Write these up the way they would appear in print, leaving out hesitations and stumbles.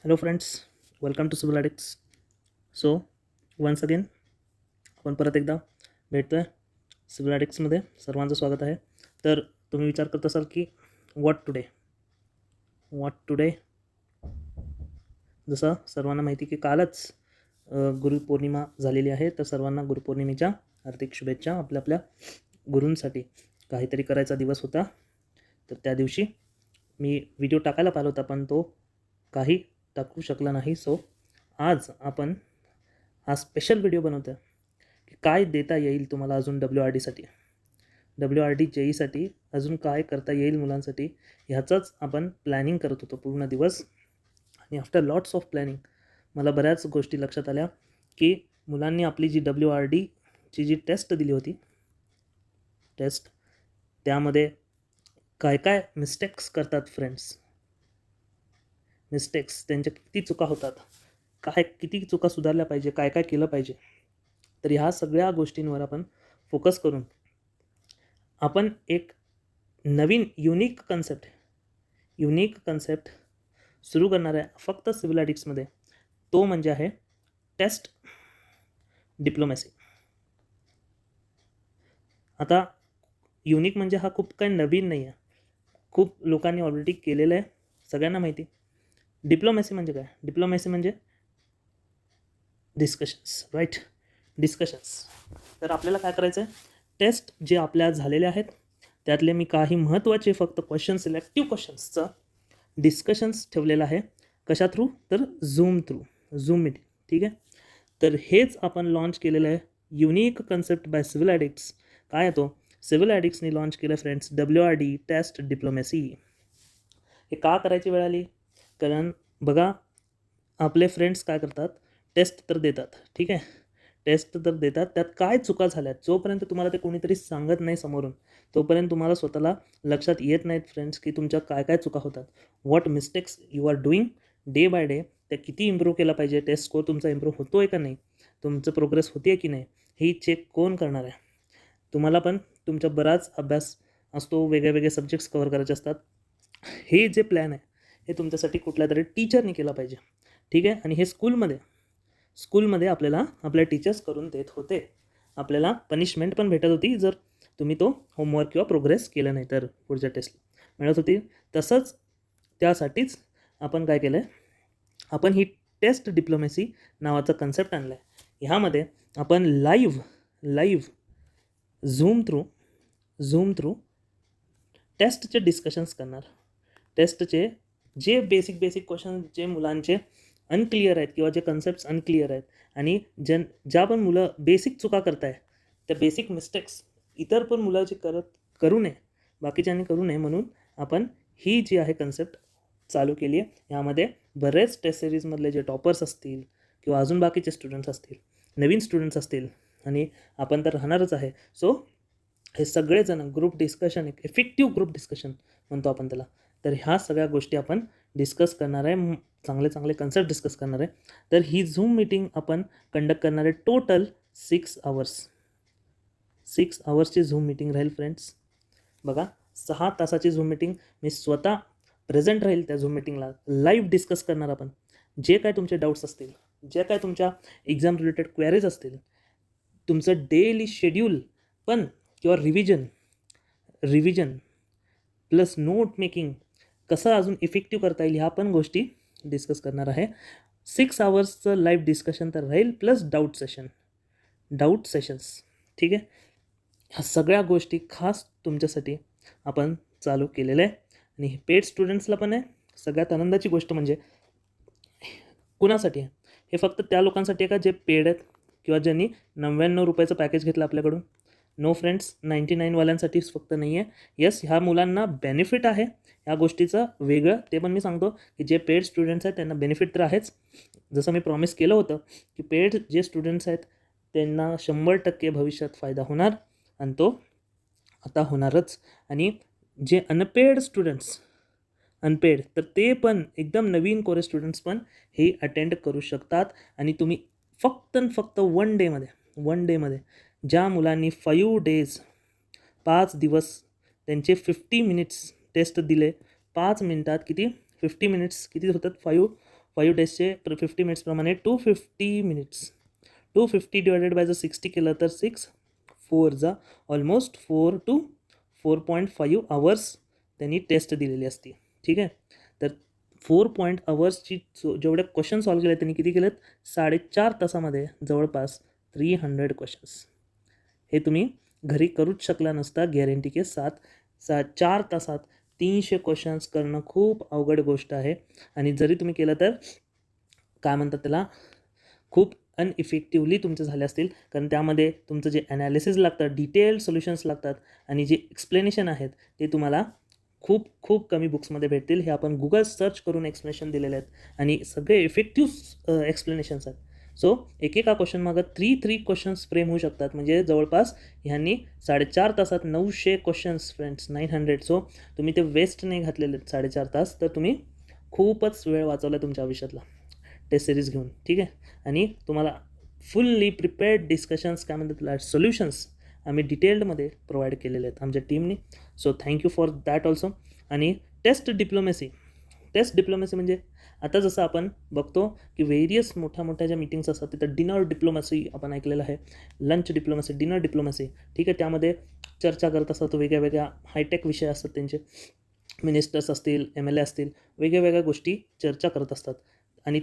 Hello friends, welcome to civil addicts. So once again आपण परत एकदा भेटतो आहे सिव्हिल ॲडिक्समध्ये. सर्वांचं स्वागत आहे. तर तुम्ही विचार करत असाल की व्हॉट टुडे. जसं सर्वांना माहिती की कालच गुरुपौर्णिमा झालेली आहे, तर सर्वांना गुरुपौर्णिमेच्या हार्दिक शुभेच्छा. आपल्या गुरूंसाठी काहीतरी करायचा दिवस होता, तर त्या दिवशी मी व्हिडिओ टाकायला पाहिला होता, पण तो काही टाकू शकला नाही. सो आज आपण हा स्पेशल व्हिडिओ बनवतो आहे की काय देता येईल तुम्हाला अजून WRD अजून काय करता येईल मुलांसाठी, ह्याचंच आपण प्लॅनिंग करत होतो पूर्ण दिवस. आणि आफ्टर लॉट्स ऑफ प्लॅनिंग मला बऱ्याच गोष्टी लक्षात आल्या की मुलांनी आपली जी WRDची जी टेस्ट दिली होती, त्यामध्ये काय काय मिस्टेक्स करतात फ्रेंड्स, त्यांच्या किती चुका होतात, किती चुका सुधारल्या पाहिजे, काय काय केलं पाहिजे. तर ह्या सगळ्या गोष्टींवर आपण फोकस करून आपण एक नवीन युनिक कन्सेप्ट सुरू करणार आहे फक्त सिव्हिल ॲडिक्समध्ये. तो म्हणजे आहे टेस्ट डिप्लोमॅसी. आता युनिक म्हणजे हा खूप काही नवीन नाही आहे, खूप लोकांनी ऑलरेडी केलेलं आहे, सगळ्यांना माहिती. डिप्लोमॅसी म्हणजे काय? डिप्लोमॅसी म्हणजे डिस्कशन्स, राईट? डिस्कशन्स. तर आपल्याला काय करायचं आहे, टेस्ट जे आपल्या झालेले आहेत त्यातले मी काही महत्त्वाचे फक्त सिलेक्टिव्ह क्वेश्चन्सचं डिस्कशन्स ठेवलेलं आहे. कशा थ्रू? तर झूम मीटिंग. ठीक आहे. तर हेच आपण लॉन्च केलेलं आहे, युनिक कन्सेप्ट बाय सिव्हिल ॲडिक्ट्स. काय आहे तो? सिव्हिल ॲडिक्ट्सनी लॉन्च केलं फ्रेंड्स, WRD टेस्ट डिप्लोमॅसी. हे का करायची वेळ आली? कारण बघा, आपले फ्रेंड्स काय करतात, टेस्ट तर देतात, ठीक आहे, त्यात काय चुका झाल्यात जोपर्यंत तुम्हाला ते कोणीतरी सांगत नाही समोरून, तोपर्यंत तुम्हाला स्वतःला लक्षात येत नाहीत फ्रेंड्स की तुमच्या काय काय चुका होतात. What mistakes you are doing day by day, त्या किती इम्प्रूव्ह केला पाहिजे, टेस्ट स्कोर तुमचा इम्प्रूव्ह होतो आहे का नाही, तुमचं प्रोग्रेस होते आहे की नाही, ही चेक कोण करणार आहे? तुम्हाला पण तुमचा बराच अभ्यास असतो, वेगळे सब्जेक्ट्स कव्हर करायचे असतात. हे जे प्लॅन आहे हे तुमच्यासाठी कुठल्या तरी टीचरने केला पाहिजे, ठीक आहे. आणि हे स्कूलमध्ये आपल्याला आपल्या टीचर्स करून देत होते. आपल्याला पनिशमेंट पण भेटत होती जर तुम्ही तो होमवर्क किंवा प्रोग्रेस केलं नाही तर पुढच्या टेस्टला मिळत होती. तसंच त्यासाठीच आपण काय केलं आहे, आपण ही टेस्ट डिप्लोमॅसी नावाचा कन्सेप्ट आणला आहे. ह्यामध्ये आपण लाईव्ह झूम थ्रू टेस्टचे डिस्कशन्स करणार. टेस्टचे जे बेसिक क्वेश्चन जे मुलांचे अनक्लिअर आहेत किंवा जे कन्सेप्ट्स अनक्लिअर आहेत आणि ज्या पण मुलं बेसिक चुका करत आहे, त्या बेसिक मिस्टेक्स इतर पण मुलं जे करू नये, बाकीच्यांनी करू नये, म्हणून आपण ही जी आहे कन्सेप्ट चालू केली आहे. यामध्ये बरेच टेस्ट सिरीजमधले जे टॉपर्स असतील किंवा अजून बाकीचे स्टुडंट्स असतील, नवीन स्टुडंट्स असतील, आणि आपण तर राहणारच आहे. सो हे सगळेजण ग्रुप डिस्कशन, एक इफेक्टिव्ह ग्रुप डिस्कशन म्हणतो आपण त्याला. तर ह्या सगळ्या गोष्टी आपण डिस्कस करणार आहे, चांगले कन्सेप्ट डिस्कस करणार आहे. तर ही झूम मीटिंग आपण कंडक्ट करणार आहे टोटल 6 आवर्सची झूम मीटिंग राहील फ्रेंड्स. बघा, 6 तासाची झूम मीटिंग. मी स्वतः प्रेझेंट राहील त्या झूम मीटिंगला. लाईव्ह डिस्कस करणार आपण. जे काय तुमचे डाऊट्स असतील, जे काय तुमच्या एक्झाम रिलेटेड क्वेरीज असतील, तुमचं डेली शेड्यूल पण किंवा रिव्हिजन प्लस नोट मेकिंग कसं अजून इफेक्टिव्ह करता येईल, ह्या पण गोष्टी डिस्कस करणार आहे. 6 आवर्सचं लाईव्ह डिस्कशन तर राहील, प्लस डाऊट सेशन्स, ठीक आहे. ह्या सगळ्या गोष्टी खास तुमच्यासाठी आपण चालू केलेलं आहे. आणि हे पेड स्टुडंट्सला पण आहे. सगळ्यात आनंदाची गोष्ट म्हणजे कुणासाठी आहे? हे फक्त त्या लोकांसाठी आहे का जे पेड आहेत किंवा ज्यांनी 99 रुपयाचं पॅकेज घेतलं आपल्याकडून? नो फ्रेंड्स, 99 वाल्यांसाठीच फक्त नाही आहे. येस, ह्या मुलांना बेनिफिट आहे ह्या गोष्टीचं वेगळं, ते पण मी सांगतो की जे पेड स्टुडंट्स आहेत त्यांना बेनिफिट तर आहेच. जसं मी प्रॉमिस केलं होतं की पेड जे स्टुडंट्स आहेत त्यांना 100% भविष्यात फायदा होणार, आणि तो आता होणारच. आणि जे अनपेड तर ते पण एकदम नवीन कोरे स्टुडंट्स पण हे अटेंड करू शकतात. आणि तुम्ही फक्त वन डेमध्ये ज्या मुलांनी 5 दिवस त्यांचे 50 मिनिट्स टेस्ट दिले, 5 मिनिटात 50 मिनिट्स किती होतात? 5 डेजचे 50 मिनिट्सप्रमाणे 250 मिनिट्स, 250 डिवायडेड बाय 60 केलं तर 6 4 जा ऑलमोस्ट 4 to 4.5 आवर्स त्यांनी टेस्ट दिलेली असते. ठीक आहे, तर 4 आवर्सची जेवढे क्वेश्चन सॉल्व्ह केले त्यांनी किती केलेत, 4.5 तासामध्ये जवळपास 300 क्वेश्चन्स. हे तुम्ही घरी करूच शकला नसता, गॅरंटी के साथ 4 तासात 300 क्वेश्चन्स करणं खूप अवघड गोष्ट आहे. आणि जरी तुम्ही केलं तर काय म्हणतात त्याला, खूप अनइफेक्टिवली तुमचे झाले असतील, कारण त्यामध्ये तुमचं जे ॲनालिसिस लागतं, डिटेल्ड सोल्युशन्स लागतात आणि जे एक्सप्लेनेशन आहेत ते तुम्हाला खूप खूप कमी बुक्समध्ये भेटतील. हे आपण गुगल सर्च करून एक्सप्लेनेशन दिलेले आहेत आणि सगळे इफेक्टिव्ह एक्सप्लेनेशन्स आहेत. सो एकेका क्वेश्चन मागं 3 क्वेश्चन्स फ्रेम होऊ शकतात. म्हणजे जवळपास ह्यांनी 4.5 तासात 900 क्वेश्चन्स फ्रेंड्स, 900. सो तुम्ही ते वेस्ट नाही घातलेले 4.5 तास, तर तुम्ही खूपच वेळ वाचवला तुमच्या आयुष्यातला टेस्ट सिरीज घेऊन. ठीक आहे, आणि तुम्हाला फुल्ली प्रिपेअर्ड डिस्कशन्स, काय म्हणतात त्याला, सोल्युशन्स आम्ही डिटेल्डमध्ये प्रोव्हाइड केलेले आहेत आमच्या टीमने. So thank you for that also. आणि टेस्ट डिप्लोमॅसी म्हणजे आता जसं आपण बघतो की व्हेरियस मोठ्या ज्या मीटिंग्स असतात तिथं डिनर डिप्लोमॅसी आपण ऐकलेलं आहे, लंच डिप्लोमॅसी, डिनर डिप्लोमॅसी. ठीक आहे, त्यामध्ये चर्चा करत असतात, वेगळ्या हायटेक विषय असतात, त्यांचे मिनिस्टर्स असतील, MLA असतील, वेगळ्या गोष्टी चर्चा करत असतात. आणि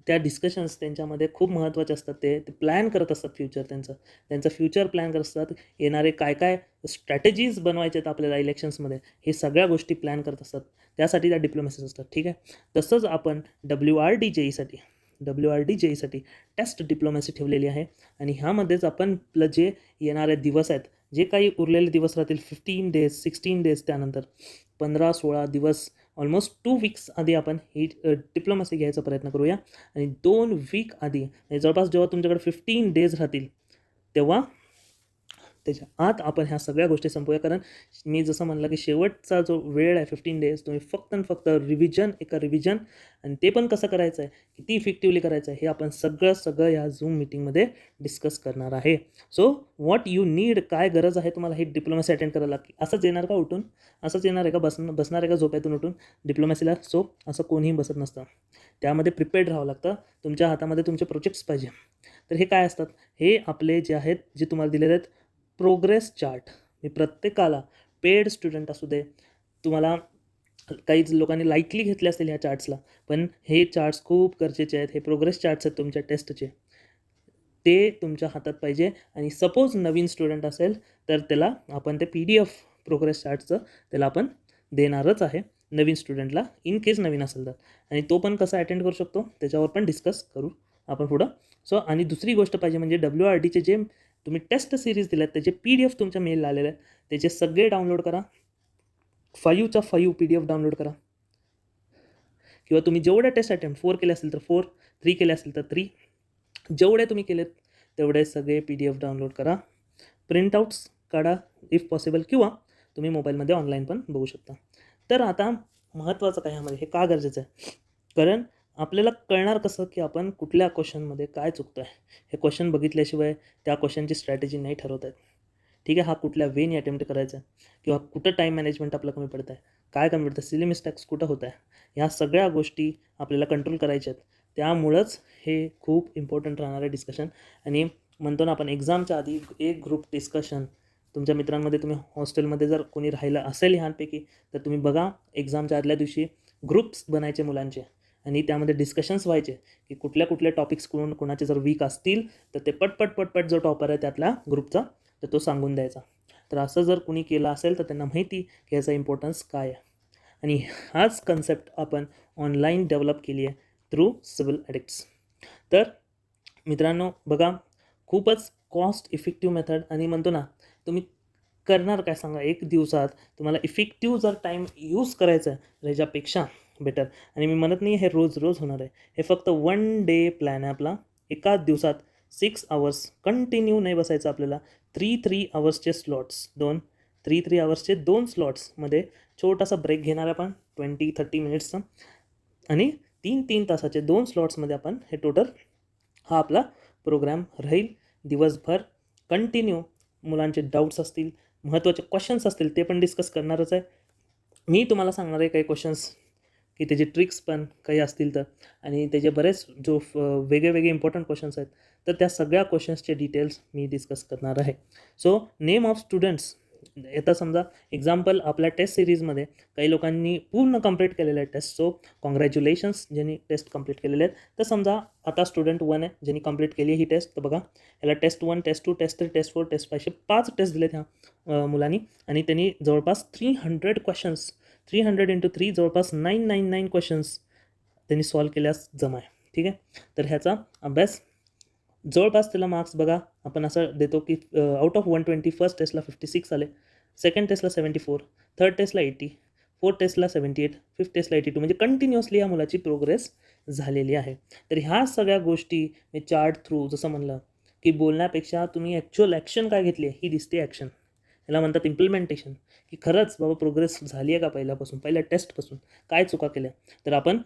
त्या डिस्कशन्स त्यांच्यामध्ये खूप महत्त्वाचे असतात. ते प्लॅन करत असतात फ्युचर, त्यांचं फ्युचर प्लॅन करत असतात. येणारे काय स्ट्रॅटेजीज बनवायचे आहेत आपल्याला इलेक्शन्समध्ये, हे सगळ्या गोष्टी प्लॅन करत असतात. त्यासाठी त्या डिप्लोमॅसीज असतात. ठीक आहे, तसंच आपण WRD JEE साठी टेस्ट डिप्लोमॅसी ठेवलेली आहे. आणि ह्यामध्येच आपण आपलं जे येणारे दिवस आहेत, जे काही उरलेले दिवस राहतील, 15 डेज, 16 डेज, त्यानंतर 15-16 दिवस, ऑलमोस्ट 2 वीक्स आधी आपण ही डिप्लोमॅसी घ्यायचा प्रयत्न करूया. आणि 2 वीक आधी, जवळपास जेव्हा तुमच्याकडे 15 डेज राहतील तेव्हा त्याच्या आत आपण ह्या सगळ्या गोष्टी संपवूया. कारण मी जसं म्हणलं की शेवटचा जो वेळ आहे 15 डेज, तुम्ही फक्त आणि फक्त रिव्हिजन, आणि ते पण कसं करायचं आहे, किती इफेक्टिवली करायचं आहे, हे आपण सगळं या झूम मीटिंगमध्ये डिस्कस करणार आहे. सो व्हॉट यू नीड, काय गरज आहे तुम्हाला ही डिप्लोमॅसी अटेंड करायला. असंच येणार का उठून, असंच येणार आहे का, बसणार आहे का झोपेतून उठून डिप्लोमॅसीला? सो असं कोणीही बसत नसतं. त्यामध्ये प्रिपेअर्ड राहावं लागतं. तुमच्या हातामध्ये तुमचे प्रोजेक्ट्स पाहिजे. तर हे काय असतात, हे आपले जे आहेत, जे तुम्हाला दिलेले आहेत प्रोग्रेस चार्ट. मी प्रत्येकाला, पेड स्टुडंट असू दे, तुम्हाला काही लोकांनी लाईटली घेतले असतील ह्या चार्ट्सला, पण हे चार्ट्स खूप गरजेचे आहेत. हे प्रोग्रेस चार्ट्स आहेत तुमच्या टेस्टचे, ते तुमच्या हातात पाहिजे. आणि सपोज नवीन स्टुडंट असेल तर त्याला आपण ते PDF प्रोग्रेस चार्टचं त्याला आपण देणारच आहे नवीन स्टुडंटला, इन केस नवीन असेल तर. आणि तो पण कसा अटेंड करू शकतो त्याच्यावर पण डिस्कस करू आपण पुढं. सो आणि दुसरी गोष्ट पाहिजे म्हणजे WRDचे जे तुम्ही टेस्ट सिरीज दिल्यात त्याचे PDF तुमच्या मेलला आलेले आहेत, त्याचे सगळे डाउनलोड करा. 5च्या 5 PDF डाउनलोड करा. किंवा तुम्ही जेवढ्या टेस्ट अटेम्प्ट 4 केले असतील तर 4, 3 केले असतील तर 3, जेवढे तुम्ही केलेत तेवढे सगळे PDF डाउनलोड करा. प्रिंटआउट्स काढा इफ पॉसिबल, किंवा तुम्ही मोबाईलमध्ये ऑनलाईन पण बघू शकता. तर आता महत्त्वाचं काय ह्यामध्ये, हे का गरजेचं आहे, कारण आपल्याला कळणार कसं की आपण कुठल्या क्वेश्चनमध्ये काय चुकतो आहे. हे क्वेश्चन बघितल्याशिवाय त्या क्वेश्चनची स्ट्रॅटेजी नाही ठरवता येत. ठीक आहे, हा कुठल्या वेने अटेम्प्ट करायचा आहे, किंवा कुठं टाईम मॅनेजमेंट आपलं कमी पडतं आहे, काय कमी पडतं, सिली मिस्टेक्स कुठं होत आहे, ह्या सगळ्या गोष्टी आपल्याला कंट्रोल करायच्या आहेत. त्यामुळंच हे खूप इम्पॉर्टंट राहणार आहे डिस्कशन. आणि म्हणतो ना आपण एक्झामच्या आधी एक ग्रुप डिस्कशन, तुमच्या मित्रांमध्ये तुम्ही हॉस्टेलमध्ये जर कोणी राहिलं असेल ह्यांपैकी तर तुम्ही बघा, एक्झामच्या आदल्या दिवशी ग्रुप्स बनायचे मुलांचे, आणि त्यामध्ये डिस्कशन्स व्हायचे की कुठल्या टॉपिक्स कोणाचे जर वीक असतील तर ते पटपट जो टॉपर आहे त्यातल्या ग्रुपचा तर तो सांगून द्यायचा. तर असं जर कुणी केलं असेल तर त्यांना माहिती की याचा इम्पॉर्टन्स काय आहे. आणि हाच कन्सेप्ट आपण ऑनलाईन डेव्हलप केली आहे थ्रू सिव्हिल ॲडिक्ट्स. तर मित्रांनो बघा, खूपच कॉस्ट इफेक्टिव्ह मेथड. आणि म्हणतो ना, तुम्ही करणार काय सांगा, एक दिवसात तुम्हाला इफेक्टिव्ह जर टाईम यूज करायचा आहे ह्याच्यापेक्षा बेटर. आणि मी म्हणत नाही हे रोज होणार आहे, हे फक्त 1 डे प्लॅन आहे आपला. एकाच दिवसात 6 आवर्स कंटिन्यू नाही बसायचं आपल्याला. 3 आवर्सचे स्लॉट्स, 3 आवर्सचे 2 स्लॉट्समध्ये छोटासा ब्रेक घेणार आपण 20-30 मिनिट्सचा, आणि 3 तासाचे 2 स्लॉट्समध्ये आपण हे टोटल हा आपला प्रोग्राम राहील. दिवसभर कंटिन्यू मुलांचे डाऊट्स असतील, महत्त्वाचे क्वेश्चन्स असतील ते पण डिस्कस करणारच आहे. मी तुम्हाला सांगणार आहे काही क्वेश्चन्स की त्याचे ट्रिक्स पण काही असतील तर, आणि त्याचे बरेच जो वेगळे इम्पॉर्टंट क्वेश्चन्स आहेत, तर त्या सगळ्या क्वेश्चन्सचे डिटेल्स मी डिस्कस करणार आहे. सो नेम ऑफ स्टुडंट्स, आता समजा एक्झाम्पल आपल्या टेस्ट सिरीजमध्ये काही लोकांनी पूर्ण कंप्लीट केलेलं आहे टेस्ट, सो कॉंग्रॅच्युलेशन्स ज्यांनी टेस्ट कंप्लीट केलेले आहेत. तर समजा आता स्टुडंट 1 आहे ज्यांनी कंप्लीट केली आहे ही टेस्ट, तर बघा याला test 1, test 2, test 3, test 4, test 5 5 test दिलेत ह्या मुलांनी, आणि त्यांनी जवळपास 300 क्वेश्चन्स, 300 × 3 जवळपास 999 क्वेश्चन्स त्यांनी सॉल्व केल्यास जमा आहे. ठीक आहे, तर ह्याचा अभ्यास जवळपास त्याला मार्क्स बघा आपण असं देतो की आउट ऑफ 120 फर्स्ट टेस्टला 56 आले, सेकंड टेस्टला 74, थर्ड टेस्टला 80, फोर्थ टेस्टला 78, फिफ्थ टेस्टला 82, म्हणजे कंटिन्युअसली या मुलाची प्रोग्रेस झालेली आहे. तर ह्या सगळ्या गोष्टी मी चार्ट थ्रू जसं म्हणलं की बोलण्यापेक्षा तुम्ही ॲक्च्युअल ॲक्शन काय घेतली आहे ही दिसते ॲक्शन, याला म्हणतात इम्प्लिमेंटेशन, की खरंच बाबा प्रोग्रेस झाली आहे का पहिल्यापासून, पहिल्या टेस्टपासून काय चुका केल्या. तर आपण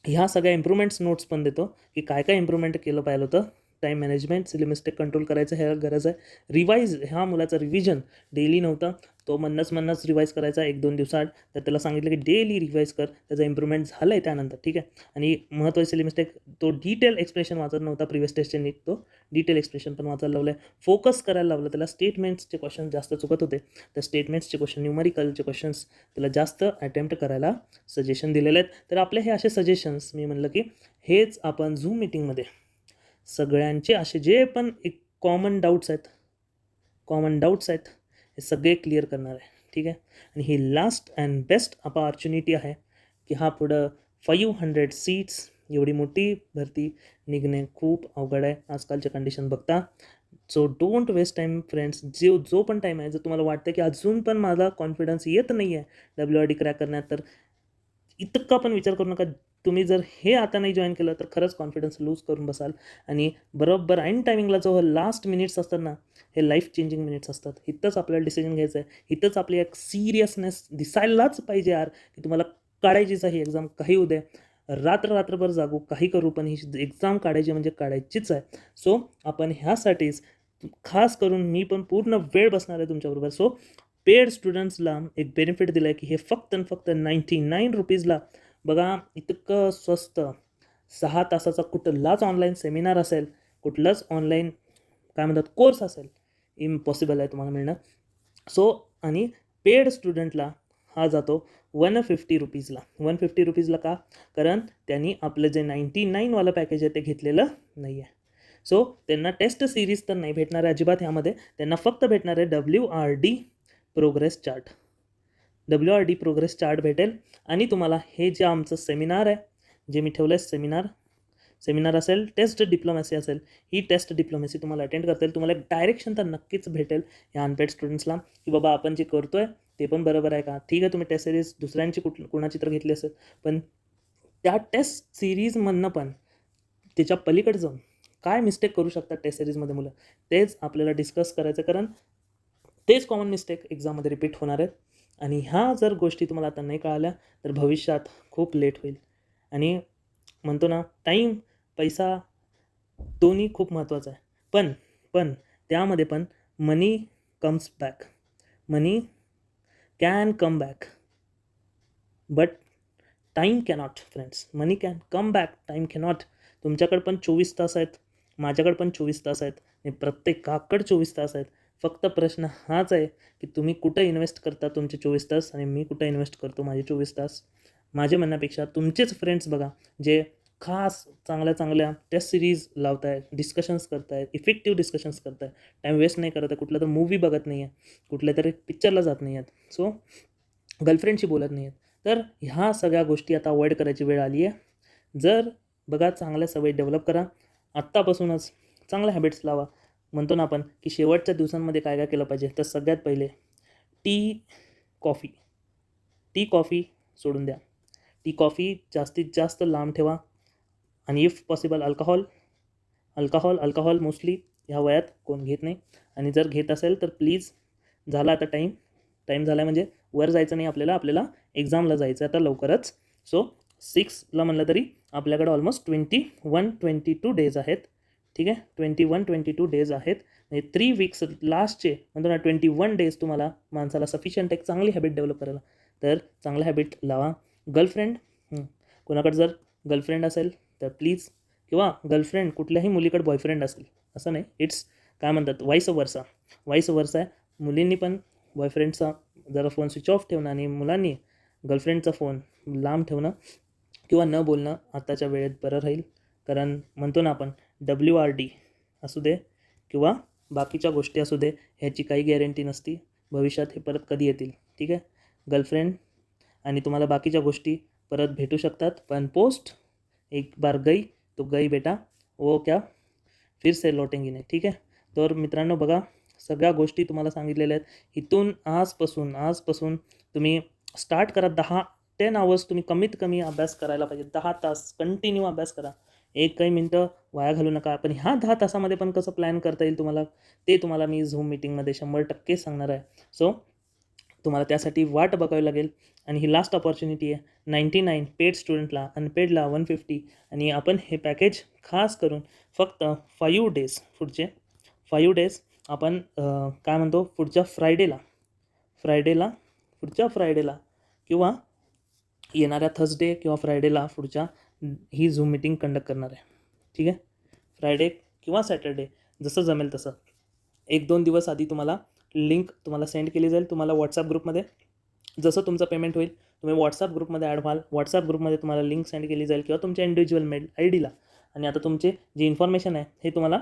ह्या सगळ्या इम्प्रूव्हमेंट्स नोट्स पण देतो की काय काय इम्प्रूव्हमेंट केलं पाहिलं होतं. Time management, silly mistake control करायचं ह्या गरज आहे. रिवाईज, ह्या मुलाचं रिव्हिजन डेली नव्हतं, तो म्हणणंच रिवाईज करायचा 1-2 दिवसात, तर त्याला सांगितलं की डेली रिवाईज कर, त्याचं इम्प्रूव्हमेंट झालं आहे त्यानंतर. ठीक आहे, आणि महत्त्वाची सिली मिस्टेक, तो डिटेल एक्सप्लेनेशन वाचत नव्हता प्रिव्हियस टेस्टचे नीट, तो डिटेल एक्सप्लेनेशन पण वाचायला लावलं आहे. फोकस करायला लावलं त्याला, स्टेटमेंट्सचे क्वेश्चन जास्त चुकत होते, तर स्टेटमेंट्सचे क्वेश्चन, न्यूमरिकलचे क्वेश्चन्स त्याला जास्त अटेम्प्ट करायला सजेशन दिलेले आहेत. तर आपले हे असे सजेशन्स मी म्हणलं की हेच आपण झूम मीटिंगमध्ये सगळ्यांचे असे जे पण एक कॉमन डाऊट्स आहेत हे सगळे क्लिअर करणार आहे. ठीक आहे, आणि ही लास्ट अँड बेस्ट अपॉर्च्युनिटी आहे की हा पुढं 500 सीट्स एवढी मोठी भरती निघणे खूप अवघड आहे आजकालच्या कंडिशन बघता. So don't waste time friends. जो पण टाईम आहे, जर तुम्हाला वाटतं की अजून पण मला कॉन्फिडन्स येत नाही आहे WRD क्रॅक करण्यात, तर इतका पण विचार करू नका. तुम्ही जर हे आता नाही जॉईन केलं तर खरंच कॉन्फिडन्स लूज करून बसाल, आणि बरोबर ऐन टायमिंगला जो लास्ट मिनिट्स असतात ना, हे लाईफ चेंजिंग मिनिट्स असतात. इथंच आपल्याला डिसिजन घ्यायचं आहे, इथंच आपली एक सिरियसनेस दिसायलाच पाहिजे यार, की तुम्हाला काढायचीच आहे एक्झाम, काही उद्या रात्रभर जागू, काही करू, पण ही एक्झाम काढायची म्हणजे काढायचीच आहे. सो आपण ह्यासाठीच खास करून मी पण पूर्ण वेळ बसणार आहे तुमच्याबरोबर. सो पेड स्टुडंट्सला एक बेनिफिट दिलं आहे की हे फक्त आणि फक्त 99 रुपीजला, बघा इतकं स्वस्त, 6 तासाचा कुठलाच ऑनलाईन सेमिनार असेल, कुठलाच ऑनलाईन काय म्हणतात कोर्स असेल, इम्पॉसिबल आहे तुम्हाला मिळणं. सो आणि पेड स्टुडंटला हा जातो 150 रुपीजला. 150 रुपीजला का? कारण त्यांनी आपलं जे 99वालं पॅकेज आहे ते घेतलेलं नाही आहे. सो त्यांना टेस्ट सिरीज तर नाही भेटणार आहे अजिबात ह्यामध्ये, त्यांना फक्त भेटणार आहे WRD progress chart. WRD progress chart भेटेल, आणि तुम्हाला हे जे आमचं सेमिनार आहे, जे मी ठेवलं आहे सेमिनार असेल, टेस्ट डिप्लोमॅसी असेल, ही टेस्ट डिप्लोमॅसी तुम्हाला अटेंड करता येईल. तुम्हाला एक डायरेक्शन तर नक्कीच भेटेल या अनपेड स्टुडंट्सला, की बाबा आपण जे करतो आहे ते पण बरोबर आहे का. ठीक आहे, तुम्ही टेस्ट सिरीज दुसऱ्यांची कोणाची तर घेतली असेल, पण त्या टेस्ट सिरीजमधनं पण त्याच्या पलीकडे जाऊन काय मिस्टेक करू शकतात टेस्ट सिरीजमध्ये मुलं, तेच आपल्याला डिस्कस करायचं, कारण तेच कॉमन मिस्टेक एक्झाममध्ये रिपीट होणार आहेत. आणि ह्या जर गोष्टी तुम्हाला आता नाही कळाल्या तर भविष्यात खूप लेट होईल. आणि म्हणतो ना, टाईम, पैसा दोन्ही खूप महत्त्वाचं आहे, पण त्यामध्ये पण money comes back, money can come back, but time cannot friends. Money can come back, time cannot. तुमच्याकडे पण 24 तास आहेत, माझ्याकडे पण 24 तास आहेत, आणि प्रत्येकाकडे 24 तास आहेत. फक्त प्रश्न हाच आहे की तुम्ही कुठं इन्व्हेस्ट करता तुमचे 24 तास, आणि मी कुठं इन्व्हेस्ट करतो माझे 24 तास. माझे म्हणण्यापेक्षा तुमचेच फ्रेंड्स बघा, जे खास चांगल्या टेस्ट सिरीज लावत आहेत, डिस्कशन्स करत आहेत, इफेक्टिव्ह डिस्कशन्स करत आहे, टाईम वेस्ट नाही करत आहे, कुठलं तर मूवी बघत नाही आहे, कुठल्या तरी पिक्चरला जात नाही आहेत, सो गर्लफ्रेंडशी बोलत नाही आहेत. तर ह्या सगळ्या गोष्टी आता अवॉइड करायची वेळ आली आहे. जर बघा, चांगल्या सवयी डेव्हलप करा आत्तापासूनच, चांगल्या हॅबिट्स लावा. म्हणतो ना आपण की शेवटच्या दिवसांमध्ये काय काय केलं पाहिजे, तर सगळ्यात पहिले टी कॉफी सोडून द्या. टी कॉफी जास्तीत जास्त लांब ठेवा, आणि इफ पॉसिबल अल्कोहोल मोस्टली ह्या वयात कोण घेत नाही, आणि जर घेत असेल तर प्लीज, झाला आता टाईम झाला आहे, म्हणजे वर जायचं नाही आपल्याला एक्झामला जायचं आता लवकरच. सो 6ला म्हणलं तरी आपल्याकडे ऑलमोस्ट 21-22 डेज आहेत. ठीक आहे, 21-22 डेज आहेत, म्हणजे 3 वीक्स लास्टचे म्हणतो ना 21 डेज तुम्हाला माणसाला सफिशियंट एक चांगली हॅबिट डेव्हलप करायला. तर चांगलं हॅबिट लावा. गर्लफ्रेंड कोणाकडे जर गर्लफ्रेंड असेल तर प्लीज, किंवा गर्लफ्रेंड कुठल्याही मुलीकडे बॉयफ्रेंड असेल असं नाही, इट्स काय म्हणतात वाईस वर्सा आहे. मुलींनी पण बॉयफ्रेंडचा जरा फोन स्विच ऑफ ठेवणं आणि मुलांनी गर्लफ्रेंडचा फोन लांब ठेवणं किंवा न बोलणं आत्ताच्या वेळेत बरं राहील. कारण म्हणतो ना आपण WRD असू दे किंवा बाकीच्या गोष्टी असू दे, ह्याची काही गॅरंटी नसती भविष्यात हे परत कधी येतील. ठीक आहे, गर्लफ्रेंड आणि तुम्हाला बाकीच्या गोष्टी परत भेटू शकतात, पण पोस्ट एक बार गई तो गई बेटा, वो क्या फिर से लौटेंगी नाही. ठीक आहे, तर मित्रांनो बघा, सगळ्या गोष्टी तुम्हाला सांगितलेल्या आहेत. इथून आजपासून तुम्ही स्टार्ट करा. 10 आवर्स तुम्ही कमीत कमी अभ्यास करायला पाहिजे. 10 तास कंटिन्यू अभ्यास करा. एक काही मिनटं वाया घालू नका. पण ह्या 10 तासामध्ये पण कसं प्लॅन करता येईल तुम्हाला, ते तुम्हाला मी झूम मीटिंगमध्ये 100% सांगणार आहे. सो तुम्हाला त्यासाठी वाट बघावी लागेल. आणि ही लास्ट अपॉर्च्युनिटी आहे. 99 पेड स्टुडंटला, अनपेडला 150. आणि आपण हे पॅकेज खास करून फक्त 5 डेज, पुढचे 5 डेज आपण काय म्हणतो पुढच्या फ्रायडेला किंवा येणाऱ्या थर्सडे किंवा फ्रायडेला पुढच्या ही झूम मीटिंग कंडक्ट करणार आहे. ठीक आहे, फ्रायडे किंवा सॅटर्डे जसं जमेल तसं. 1-2 दिवस आधी तुम्हाला लिंक तुम्हाला सेंड केली जाईल. तुम्हाला व्हॉट्सअप ग्रुपमध्ये जसं तुमचं पेमेंट होईल तुम्ही व्हॉट्सअप ग्रुपमध्ये ॲड व्हाल. व्हॉट्सअप ग्रुपमध्ये तुम्हाला लिंक सेंड केली जाईल किंवा तुमच्या इंडिव्हिज्युअल मेल IDला. आणि आता तुमचे जी इन्फॉर्मेशन आहे हे तुम्हाला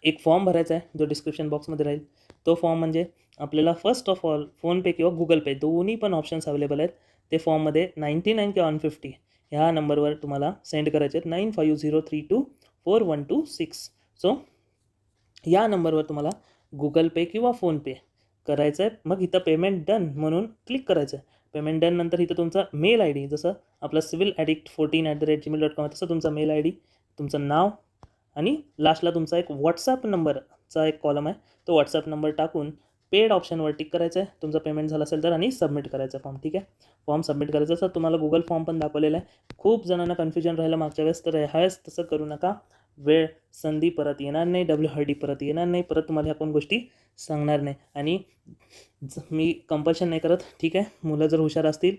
एक फॉर्म भरायचा आहे जो डिस्क्रिप्शन बॉक्समध्ये राहील. तो फॉर्म म्हणजे आपल्याला फर्स्ट ऑफ ऑल फोनपे किंवा गुगल पे दोन्ही पण ऑप्शन्स अवेलेबल आहेत. ते फॉर्ममध्ये 99 किंवा 150 ह्या नंबरवर तुम्हाला सेंड करायचे आहेत, 9503241226. सो या नंबरवर तुम्हाला गुगल पे किंवा फोनपे करायचं आहे. मग इथं पेमेंट डन म्हणून क्लिक करायचं आहे. पेमेंट डन नंतर इथं तुमचा मेल ID, जसं आपलं civiladdict14@gmail.com तसं तुमचा मेल ID, तुमचं नाव आणि लास्टला तुमचा एक व्हॉट्सअप नंबरचा एक कॉलम आहे. तो व्हॉट्सअप नंबर टाकून पेड ऑप्शनवर टिक करायचं आहे तुमचं पेमेंट झालं असेल तर, आणि सबमिट करायचं फॉर्म. ठीक आहे, फॉर्म सबमिट करायचं असं तुम्हाला गुगल फॉर्म पण दाखवलेला आहे. खूप जणांना कन्फ्युजन राहिलं मागच्या वेळेस, तर ह्यावेळेस तसं करू नका. वेळ संधी परत येणार नाही, WRD परत येणार नाही, परत तुम्हाला ह्या कोण गोष्टी सांगणार नाही. आणि मी कंपल्शन नाही करत. ठीक आहे, मुलं जर हुशार असतील,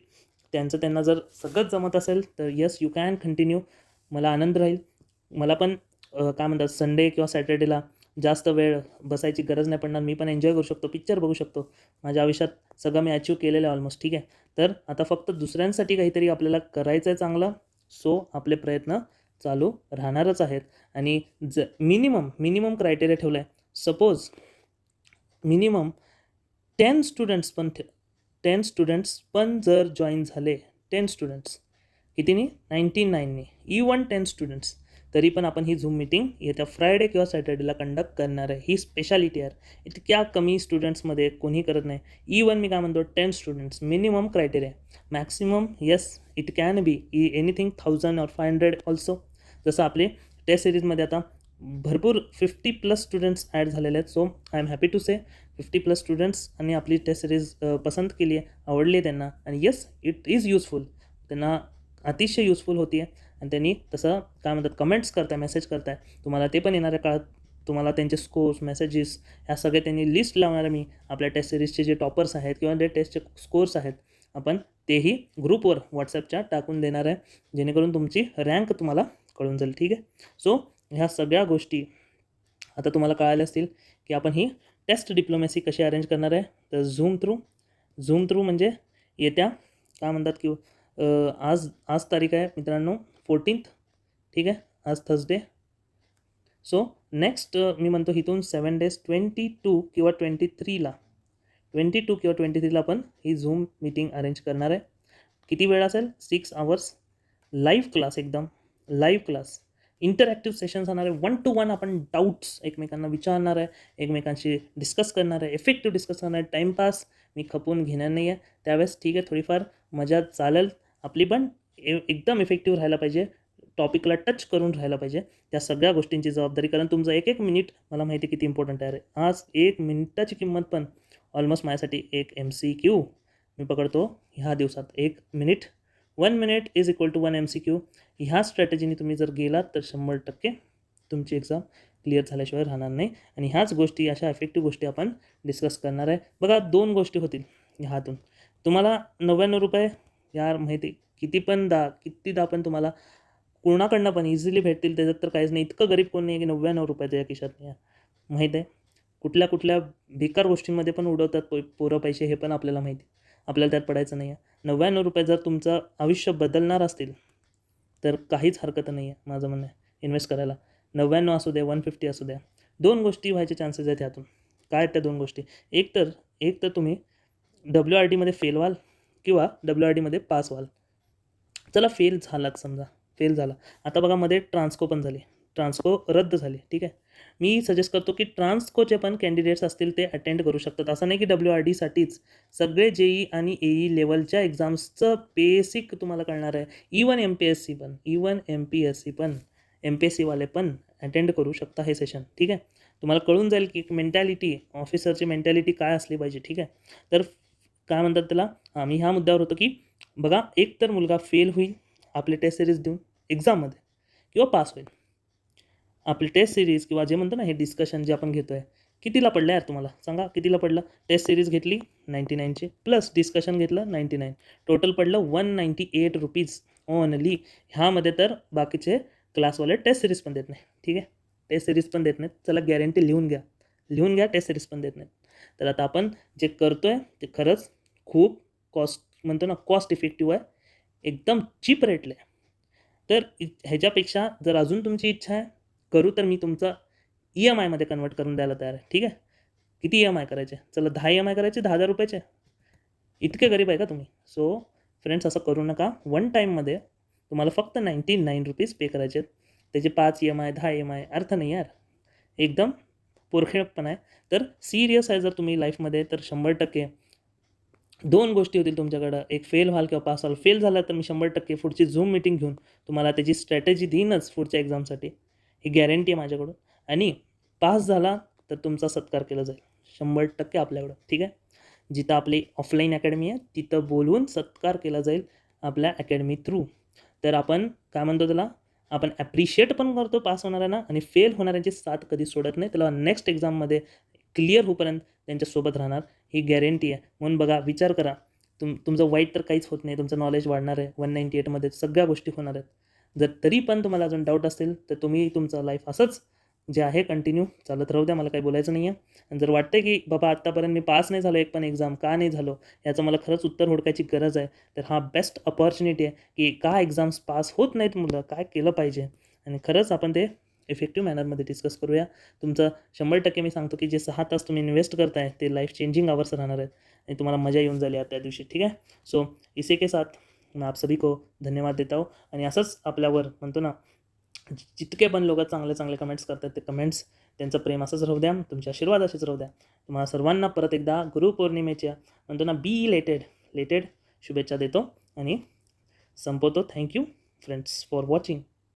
त्यांना जर सगळंच जमत असेल तर यस यू कॅन कंटिन्यू. मला आनंद राहील. मला पण काय म्हणतात संडे किंवा सॅटर्डेला जास्त वेळ बसायची गरज नाही पडणार. मी पण एन्जॉय करू शकतो, पिक्चर बघू शकतो. माझ्या आयुष्यात सगळं मी अचीव केलेलं आहे ऑलमोस्ट. ठीक आहे, तर आता फक्त दुसऱ्यांसाठी काहीतरी आपल्याला करायचं आहे चांगलं. सो आपले प्रयत्न चालू राहणारच आहेत. आणि मिनिमम क्रायटेरिया ठेवला आहे. सपोज मिनिमम 10 स्टुडंट्स पण जर जॉईन झाले, 10 स्टुडंट्स कितीनी 99नी, इवन 10 स्टुडंट्स, तरी पण आपण ही झूम मीटिंग येत्या फ्रायडे किंवा सॅटर्डेला कंडक्ट करणार आहे. ही स्पेशालिटी आहे. इतक्या कमी स्टुडंट्समध्ये कोणी करत नाही. इवन मी काय म्हणतो 10 students minimum criteria. Maximum yes it can be anything 1000 or 500 also. जसं आपले टेस्ट सिरीजमध्ये आता भरपूर 50+ स्टुडंट्स ॲड झालेले आहेत. So I am happy to say 50+ students आणि आपली टेस्ट सिरीज पसंत केली आहे, आवडली आहे त्यांना. आणि येस इट इज युजफुल, त्यांना अतिशय युजफुल होती आहे. आणि त्यांनी तसं काय म्हणतात कमेंट्स करताय, मेसेज करताय. तुम्हाला ते पण येणाऱ्या काळात तुम्हाला त्यांचे स्कोर्स, मेसेजेस ह्या सगळे त्यांनी लिस्ट लावणार आहे मी. आपल्या टेस्ट सिरीजचे जे टॉपर्स आहेत किंवा जे टेस्टचे स्कोर्स आहेत आपण तेही ग्रुपवर व्हॉट्सअपच्या टाकून देणार आहे, जेणेकरून तुमची रँक तुम्हाला कळून जाईल. ठीक आहे, सो ह्या सगळ्या गोष्टी आता तुम्हाला कळाल्या असतील की आपण ही टेस्ट डिप्लोमॅसी कशी अरेंज करणार आहे. तर झूम थ्रू म्हणजे येत्या काय म्हणतात की आज तारीख आहे मित्रांनो 14th. ठीक आहे, आज थर्सडे. सो नेक्स्ट मी म्हणतो इथून 7 डेज 22 किंवा 23ला आपण ही झूम मीटिंग अरेंज करणार आहे. किती वेळ असेल 6 आवर्स लाईव्ह क्लास, एकदम लाईव्ह क्लास, इंटरॅक्टिव्ह सेशन्स होणार आहे. 1 to 1 आपण डाऊट्स एकमेकांना विचारणार आहे, एकमेकांशी डिस्कस करणार आहे, इफेक्टिव्ह डिस्कस करणार आहे. टाईमपास मी खपून घेणार नाही आहे त्यावेळेस. ठीक आहे, थोडीफार मजा चालेल आपली, पण एकदम इफेक्टिव्ह राहायला पाहिजे, टॉपिकला टच करून राहायला पाहिजे. त्या सगळ्या गोष्टींची जबाबदारी, कारण तुमचं एक मिनिट मला माहिती किती इम्पॉर्टंट आहे. आज 1 मिनिटाची किंमत पण ऑलमोस्ट माझ्यासाठी एक MCQ मी पकडतो ह्या दिवसात. 1 minute 1 minute is equal to 1 MCQ. ह्या स्ट्रॅटेजीने तुम्ही जर गेलात तर 100% तुमची एक्झाम क्लिअर झाल्याशिवाय राहणार नाही. आणि ह्याच गोष्टी, अशा इफेक्टिव्ह गोष्टी आपण डिस्कस करणार आहे. बघा 2 गोष्टी होतील ह्यातून. तुम्हाला 99 रुपये यार माहिती कितीदा पण तुम्हाला कोणाकडनं पण इझिली भेटतील, त्याच्यात तर काहीच नाही. इतकं गरीब कोण नाही की 99 रुपये त्याच्या खिशात नाही आहे. माहीत आहे. कुठल्या बेकार गोष्टींमध्ये पण उडवतात पोरं पैसे, हे पण आपल्याला माहिती. आपल्याला त्यात पडायचं नाही आहे. 99 रुपये जर तुमचं आयुष्य बदलणार असतील तर काहीच हरकत नाही आहे माझं म्हणणं आहे इन्व्हेस्ट करायला. 99 असू द्या, 150 असू द्या. 2 गोष्टी व्हायचे चान्सेस आहेत ह्यातून. काय आहेत त्या 2 गोष्टी? एक तर तुम्ही WRDमध्ये फेल व्हाल किंवा WRDमध्ये पास व्हाल. चला फेल झालात, समजा फेल झाला. आता बघा मध्ये ट्रान्सको पण झाली. ट्रान्सको रद्द झाली. ठीक आहे. मी सजेस्ट करतो की ट्रान्सकोचे पण कॅन्डिडेट्स असतील ते अटेंड करू शकतात. असं नाही की WRDसाठीच, सगळे JEE आणि AE लेवलच्या एक्झाम्सचं बेसिक तुम्हाला कळणार आहे. इवन MPSC पण MPSCवाले पण अटेंड करू शकता हे सेशन. ठीक आहे. तुम्हाला कळून जाईल की मेंटॅलिटी, ऑफिसरची मेंटॅलिटी काय असली पाहिजे. ठीक आहे. तर काय म्हणतात त्याला, मी ह्या मुद्द्यावर होतो की बघा, एक तर मुलगा फेल होईल आपली टेस्ट सिरीज देऊन एक्झाममध्ये, किंवा पास होईल. आपली टेस्ट सिरीज किंवा जे म्हणतो ना हे डिस्कशन जे आपण घेतो आहे, कितीला पडलं यार तुम्हाला सांगा, कितीला पडलं? टेस्ट सिरीज घेतली 99ची प्लस डिस्कशन घेतलं 99, टोटल पडलं 198 रुपीज ओनली. ह्यामध्ये तर बाकीचे क्लासवाले टेस्ट सिरीज पण देत नाही. ठीक आहे. टेस्ट सिरीज पण देत नाहीत. चला गॅरंटी लिहून घ्या, टेस्ट सिरीज पण देत नाहीत. तर आता आपण जे करतो आहे ते खरंच खूप कॉस्ट इफेक्टिव्ह आहे, एकदम चीप रेटला आहे. तर ह्याच्यापेक्षा जर अजून तुमची इच्छा आहे करू, तर मी तुमचा EMIमध्ये कन्वर्ट करून द्यायला तयार आहे. ठीक आहे. किती EMI करायचे? चला 10 EMI करायचे, 10,000 रुपयाचे. इतके गरीब आहे का तुम्ही? सो फ्रेंड्स, असं करू नका. वन टाईममध्ये तुम्हाला फक्त 99 रुपीज पे करायचे आहेत. त्याचे 5 EMI 10 EMI अर्थ नाही यार, एकदम पोरखेपणा आहे. तर सिरियस आहे जर तुम्ही लाईफमध्ये, तर 100% 2 गोष्टी होतील तुमच्याकडं, एक फेल व्हाल किंवा पास व्हाल. फेल झाला तर मी 100% पुढची झूम मीटिंग घेऊन तुम्हाला त्याची स्ट्रॅटेजी देईनच पुढच्या एक्झामसाठी, ही गॅरंटी आहे माझ्याकडून. आणि पास झाला तर तुमचा सत्कार केला जाईल 100% आपल्याकडं. ठीक आहे. जिथं आपली ऑफलाईन अकॅडमी आहे तिथं बोलवून सत्कार केला जाईल आपल्या अकॅडमी थ्रू. तर आपण काय म्हणतो त्याला, आपण ॲप्रिशिएट पण करतो पास होणाऱ्यांना, आणि फेल होणाऱ्यांची साथ कधी सोडत नाही. त्याला नेक्स्ट एक्झाममध्ये क्लिअर होईपर्यंत त्यांच्यासोबत राहणार, ही गॅरंटी आहे. म्हणून बघा, विचार करा, तुमचं वाईट तर काहीच होत नाही, तुमचं नॉलेज वाढणार आहे. 198मध्ये सगळ्या गोष्टी होणार आहेत. जर तरी पण तुम्हाला अजून डाऊट असेल तर तुम्ही तुमचं लाईफ असंच जे आहे कंटिन्यू चालत राहू द्या, मला काही बोलायचं नाही आहे. आणि जर वाटतं की बाबा आत्तापर्यंत मी पास नाही झालो एक पण एक्झाम, का नाही झालो, याचं मला खरंच उत्तर हुडकायची गरज आहे, तर हा बेस्ट अपॉर्च्युनिटी आहे की का एक्झाम्स पास होत नाहीत मुलं, काय केलं पाहिजे. आणि खरंच आपण ते इफेक्टिव्ह मॅनरमध्ये डिस्कस करूया. तुमचं 100% मी सांगतो की जे 6 तास तुम्ही इन्व्हेस्ट करताय ते लाईफ चेंजिंग आवर्स राहणार आहेत, आणि तुम्हाला मजा येऊन जाईल त्या दिवशी. ठीक आहे. सो इसी के साथ मैं आप सभी को धन्यवाद देता हूँ. आणि असंच आपल्यावर म्हणतो ना, जितके पण लोक चांगले कमेंट्स करतात ते कमेंट्स, त्यांचं प्रेम असंच राहू द्या, तुमचे आशीर्वाद असेच राहू द्या. तुम्हाला सर्वांना परत एकदा गुरुपौर्णिमेच्या म्हणतो ना बी लेटेड शुभेच्छा देतो आणि संपवतो. Thank you friends for watching.